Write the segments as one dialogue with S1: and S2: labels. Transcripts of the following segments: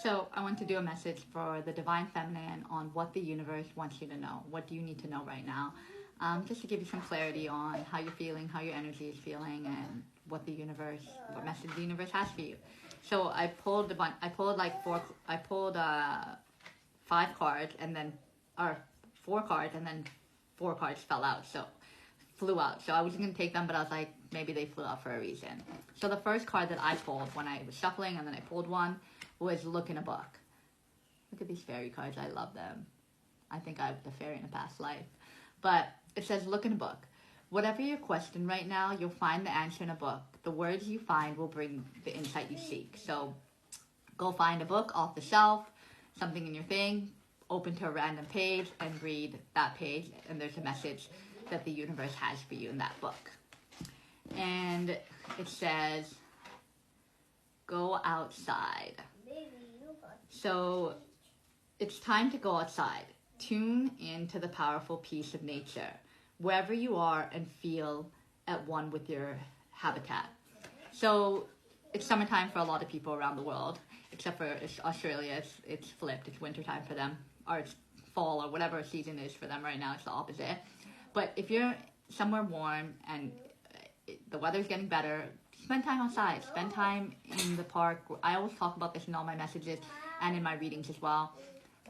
S1: So I want to do a message for the Divine Feminine on what the universe wants you to know. What do you need to know right now? Just to give you some clarity on how you're feeling, how your energy is feeling, and what what message the universe has for you. So I pulled five cards, and then, or four cards, and then four cards flew out. So I was going to take them, but I was like, maybe they flew out for a reason. So the first card that I pulled when I was shuffling, and then I pulled one, was look in a book. Look at these fairy cards. I love them. I think I was a fairy in a past life. But it says look in a book. Whatever your question right now, you'll find the answer in a book. The words you find will bring the insight you seek. So go find a book off the shelf, something in your thing, open to a random page and read that page, and there's a message that the universe has for you in that book. And it says, go outside. So it's time to go outside. Tune into the powerful peace of nature, wherever you are, and feel at one with your habitat. So it's summertime for a lot of people around the world, except for Australia. It's flipped. It's wintertime for them, or it's fall, or whatever season is for them right now. It's the opposite. But if you're somewhere warm and the weather's getting better, spend time outside. Spend time in the park. I always talk about this in all my messages and in my readings as well.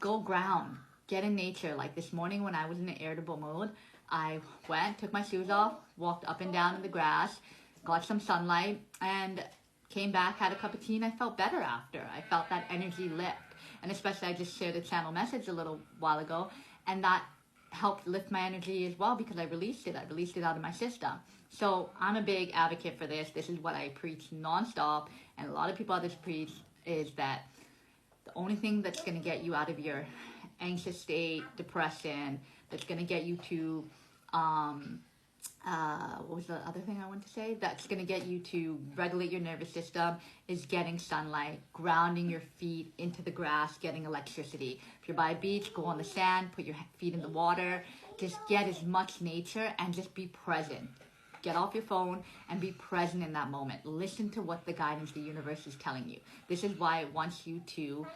S1: Go ground. Get in nature. Like this morning when I was in an irritable mood, I went, took my shoes off, walked up and down in the grass, got some sunlight, and came back, had a cup of tea, and I felt better after. I felt that energy lift. And especially I just shared a channel message a little while ago, and that helped lift my energy as well because I released it. I released it out of my system. So I'm a big advocate for this. This is what I preach nonstop, and a lot of people others preach, is that the only thing that's going to get you out of your anxious state, depression, that's going to get you to, what was the other thing I wanted to say? That's going to get you to regulate your nervous system is getting sunlight, grounding your feet into the grass, getting electricity. If you're by a beach, go on the sand, put your feet in the water, just get as much nature and just be present. Get off your phone and be present in that moment. Listen to what the guidance the universe is telling you. This is why it wants you to,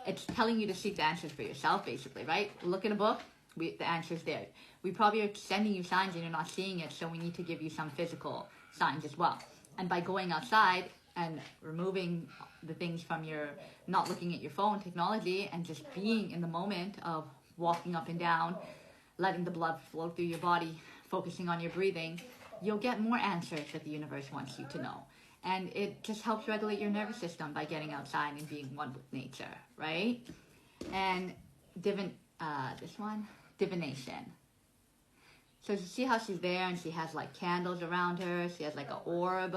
S1: it's telling you to seek the answers for yourself, basically, right? Look in a book, the answer's there. We probably are sending you signs and you're not seeing it, so we need to give you some physical signs as well. And by going outside and removing the things from your, not looking at your phone technology, and just being in the moment of walking up and down, letting the blood flow through your body, focusing on your breathing, you'll get more answers that the universe wants you to know. And it just helps regulate your nervous system by getting outside and being one with nature, right? And divination. So you see how she's there and she has like candles around her. She has like an orb,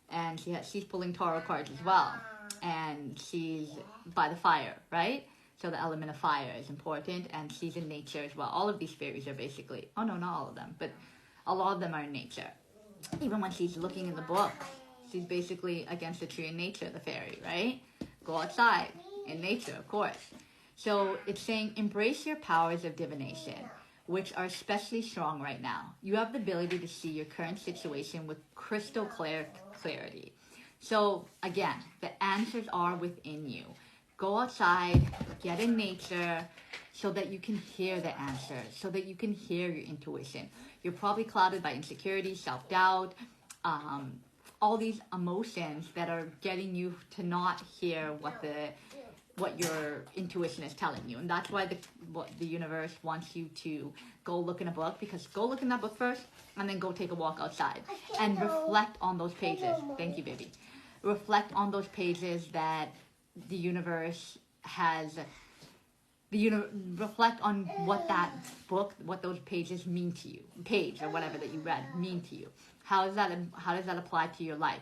S1: and she's pulling tarot cards as well. And she's by the fire, right? So the element of fire is important, and she's in nature as well. All of these fairies are basically, oh no, not all of them, but a lot of them are in nature. Even when she's looking in the book, she's basically against the tree in nature, the fairy, right? Go outside, in nature, of course. So it's saying, embrace your powers of divination, which are especially strong right now. You have the ability to see your current situation with crystal clarity. So again, the answers are within you. Go outside, get in nature, so that you can hear the answers, so that you can hear your intuition. You're probably clouded by insecurity, self-doubt, all these emotions that are getting you to not hear what your intuition is telling you. And that's why the universe wants you to go look in a book, because go look in that book first and then go take a walk outside and reflect on those pages. Thank you, baby. Reflect on those pages that the universe has, reflect on what that book, what those pages mean to you, page or whatever that you read mean to you. How does that apply to your life?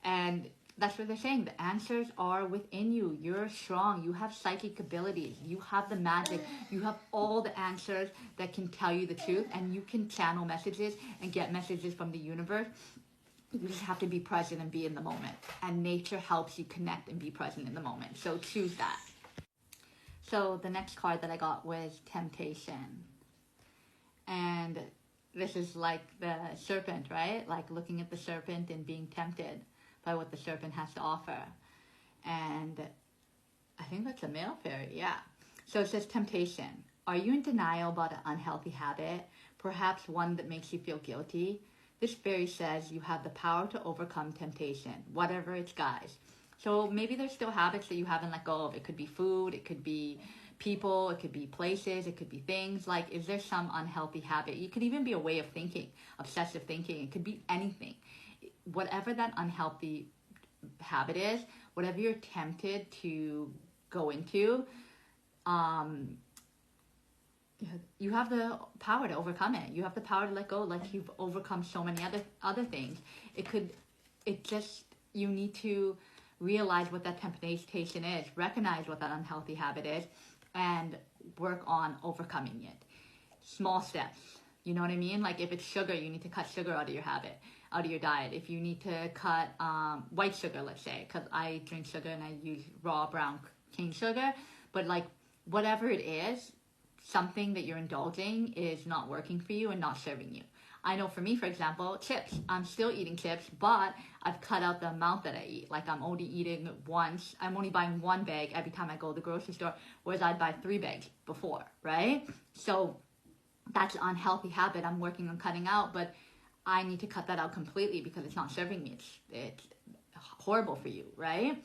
S1: And that's what they're saying. The answers are within you. You're strong. You have psychic abilities. You have the magic. You have all the answers that can tell you the truth, and you can channel messages and get messages from the universe. You just have to be present and be in the moment. And nature helps you connect and be present in the moment. So choose that. So the next card that I got was Temptation. And this is like the serpent, right? Like looking at the serpent and being tempted by what the serpent has to offer. And I think that's a male fairy, yeah. So it says temptation. Are you in denial about an unhealthy habit? Perhaps one that makes you feel guilty? This fairy says you have the power to overcome temptation, whatever its guise. So maybe there's still habits that you haven't let go of. It could be food, it could be people, it could be places, it could be things. Like, is there some unhealthy habit? It could even be a way of thinking, obsessive thinking. It could be anything. Whatever that unhealthy habit is, whatever you're tempted to go into, you have the power to overcome it. You have the power to let go, like you've overcome so many other things. You need to realize what that temptation is, recognize what that unhealthy habit is, and work on overcoming it. Small steps. You know what I mean? Like if it's sugar, you need to cut sugar out of your habit, out of your diet. If you need to cut white sugar, let's say, because I drink sugar and I use raw brown cane sugar, but like whatever it is, something that you're indulging is not working for you and not serving you. I know for me, for example, chips. I'm still eating chips, but I've cut out the amount that I eat. Like I'm only eating once. I'm only buying one bag every time I go to the grocery store, whereas I'd buy 3 bags before, right? So that's an unhealthy habit I'm working on cutting out, but I need to cut that out completely because it's not serving me. It's horrible for you, right?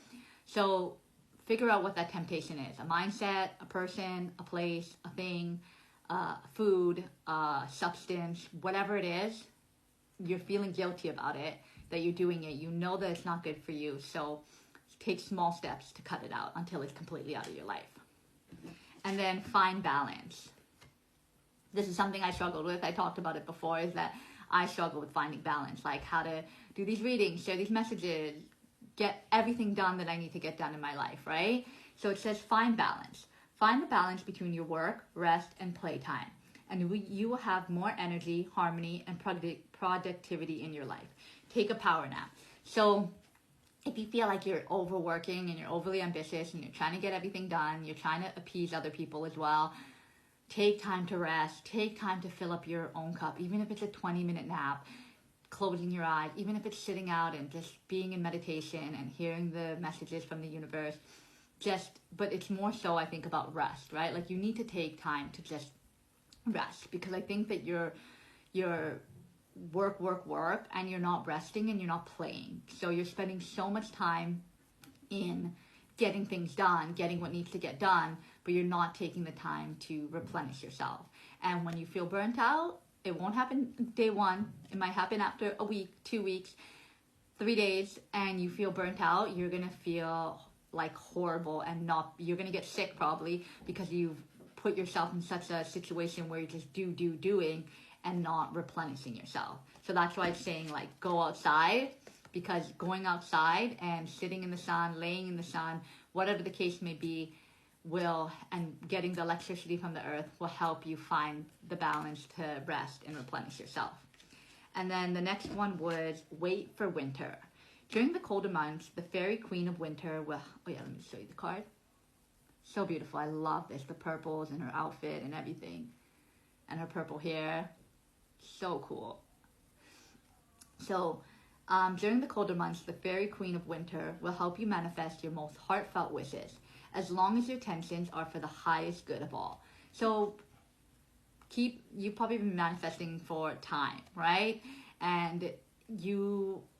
S1: So figure out what that temptation is. A mindset, a person, a place, a thing, food, substance, whatever it is, you're feeling guilty about it, that you're doing it. You know that it's not good for you. So take small steps to cut it out until it's completely out of your life. And then find balance. This is something I struggled with. I talked about it before, is that I struggle with finding balance, like how to do these readings, share these messages, get everything done that I need to get done in my life, right? So it says find balance. Find the balance between your work, rest, and playtime. And you will have more energy, harmony, and productivity in your life. Take a power nap. So if you feel like you're overworking and you're overly ambitious and you're trying to get everything done, you're trying to appease other people as well, take time to rest. Take time to fill up your own cup, even if it's a 20-minute nap, closing your eyes, even if it's sitting out and just being in meditation and hearing the messages from the universe. But it's more so, I think, about rest, right? Like you need to take time to just rest, because I think that you're work, and you're not resting and you're not playing. So you're spending so much time in getting things done, getting what needs to get done, but you're not taking the time to replenish yourself. And when you feel burnt out, it won't happen day one. It might happen after a week, 2 weeks, 3 days, and you feel burnt out. You're going to feel like horrible, and you're going to get sick probably, because you've put yourself in such a situation where you're just doing and not replenishing yourself. So that's why it's saying, like, go outside, because going outside and sitting in the sun, laying in the sun, whatever the case may be, and getting the electricity from the earth will help you find the balance to rest and replenish yourself. And then the next one was wait for winter. During the colder months, the fairy queen of winter will... Oh yeah, let me show you the card. So beautiful. I love this. The purples and her outfit and everything. And her purple hair. So cool. So, during the colder months, the fairy queen of winter will help you manifest your most heartfelt wishes, as long as your intentions are for the highest good of all. So, you've probably been manifesting for time, right? And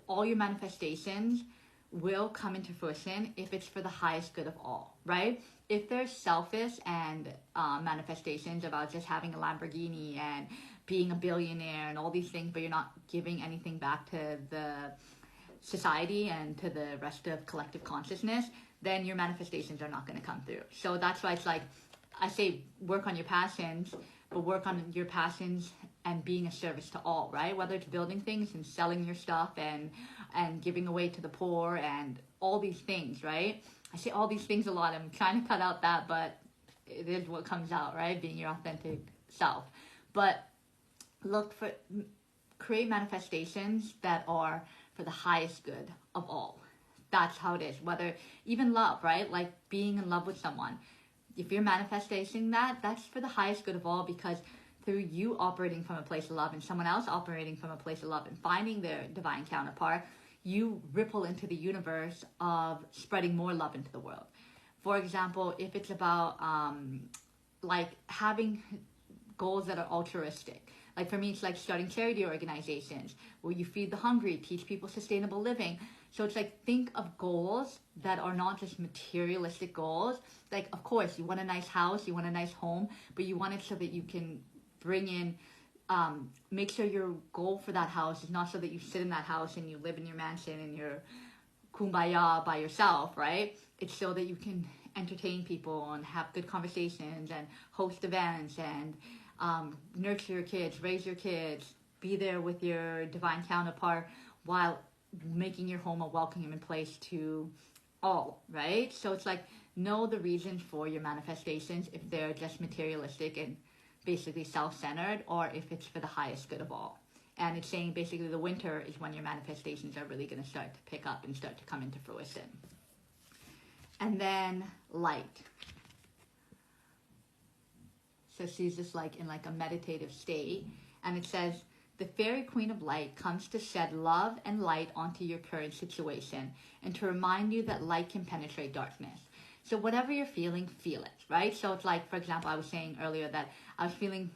S1: all your manifestations will come into fruition if it's for the highest good of all, right? If they're selfish and manifestations about just having a Lamborghini and being a billionaire and all these things, but you're not giving anything back to the society and to the rest of collective consciousness, then your manifestations are not going to come through. So that's why it's like, I say work on your passions, but work on your passions and being a service to all, right? Whether it's building things and selling your stuff and giving away to the poor and all these things, right? I say all these things a lot. I'm trying to cut out that, but it is what comes out, right? Being your authentic self. But create manifestations that are for the highest good of all. That's how it is. Whether even love, right? Like being in love with someone. If you're manifesting that's for the highest good of all, because through you operating from a place of love and someone else operating from a place of love and finding their divine counterpart, you ripple into the universe of spreading more love into the world. For example, if it's about like having goals that are altruistic. Like for me, it's like starting charity organizations where you feed the hungry, teach people sustainable living. So it's like, think of goals that are not just materialistic goals. Like, of course, you want a nice house, you want a nice home, but you want it so that you can bring in, make sure your goal for that house is not so that you sit in that house and you live in your mansion and you're kumbaya by yourself, right? It's so that you can entertain people and have good conversations and host events and nurture your kids, raise your kids, be there with your divine counterpart while making your home a welcoming place to all, right? So it's like, know the reasons for your manifestations, if they're just materialistic and basically self-centered, or if it's for the highest good of all. And it's saying basically the winter is when your manifestations are really going to start to pick up and start to come into fruition. And then light. So she's just like in like a meditative state. And it says, the fairy queen of light comes to shed love and light onto your current situation and to remind you that light can penetrate darkness. So whatever you're feeling, feel it, right? So it's like, for example, I was saying earlier that I was feeling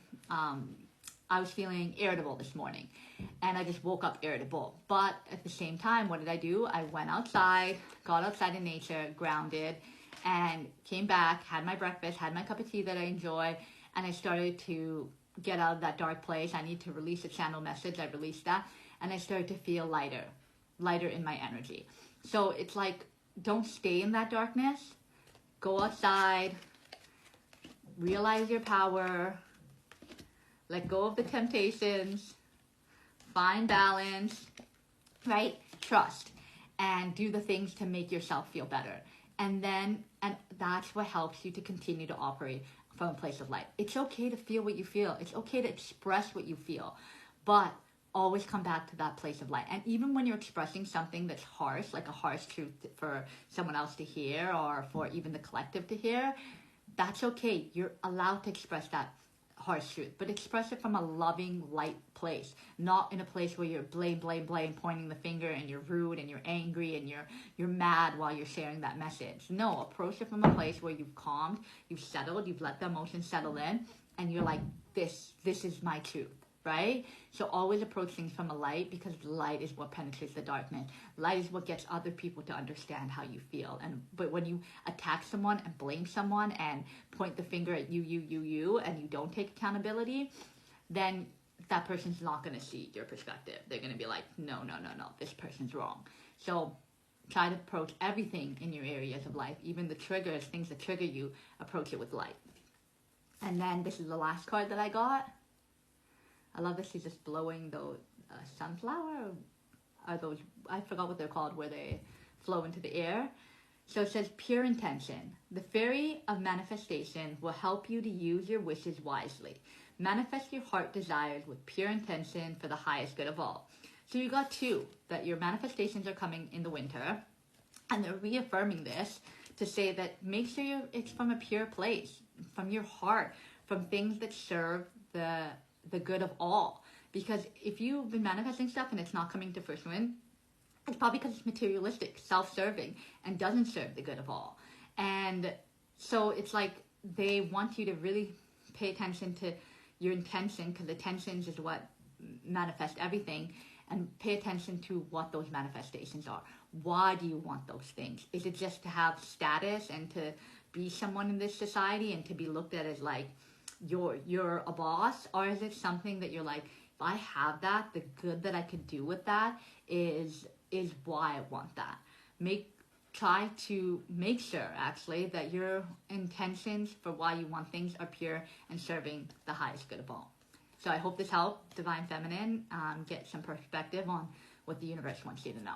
S1: irritable this morning, and I just woke up irritable. But at the same time, what did I do? I went outside, got outside in nature, grounded, and came back, had my breakfast, had my cup of tea that I enjoy, and I started to get out of that dark place. I need to release a channel message. I released that, and I started to feel lighter in my energy. So it's like, don't stay in that darkness. Go outside, realize your power, let go of the temptations, find balance, right? Trust, and do the things to make yourself feel better. And that's what helps you to continue to operate from a place of light. It's okay to feel what you feel. It's okay to express what you feel, but always come back to that place of light. And even when you're expressing something that's harsh, like a harsh truth for someone else to hear or for even the collective to hear, that's okay. You're allowed to express that harsh truth, but express it from a loving, light place, not in a place where you're blame, pointing the finger, and you're rude and you're angry and you're mad while you're sharing that message. No, approach it from a place where you've calmed, you've settled, you've let the emotions settle in, and you're like, this is my truth. Right? So always approach things from a light, because light is what penetrates the darkness. Light is what gets other people to understand how you feel. But when you attack someone and blame someone and point the finger at you, and you don't take accountability, then that person's not going to see your perspective. They're going to be like, no, this person's wrong. So try to approach everything in your areas of life, even the triggers, things that trigger you, approach it with light. And then this is the last card that I got. I love that she's just blowing those sunflower, are those, I forgot what they're called, where they flow into the air. So it says, pure intention. The fairy of manifestation will help you to use your wishes wisely. Manifest your heart desires with pure intention for the highest good of all. So you got two, that your manifestations are coming in the winter, and they're reaffirming this to say that make sure it's from a pure place, from your heart, from things that serve the good of all. Because if you've been manifesting stuff and it's not coming to fruition, it's probably because it's materialistic, self-serving, and doesn't serve the good of all. And so it's like they want you to really pay attention to your intention, because intentions is what manifests everything, and pay attention to what those manifestations are. Why do you want those things? Is it just to have status and to be someone in this society and to be looked at as like you're a boss? Or is it something that you're like, if I have that, the good that I could do with that is why I want that. Try to make sure actually that your intentions for why you want things are pure and serving the highest good of all. So I hope this helped Divine Feminine get some perspective on what the universe wants you to know.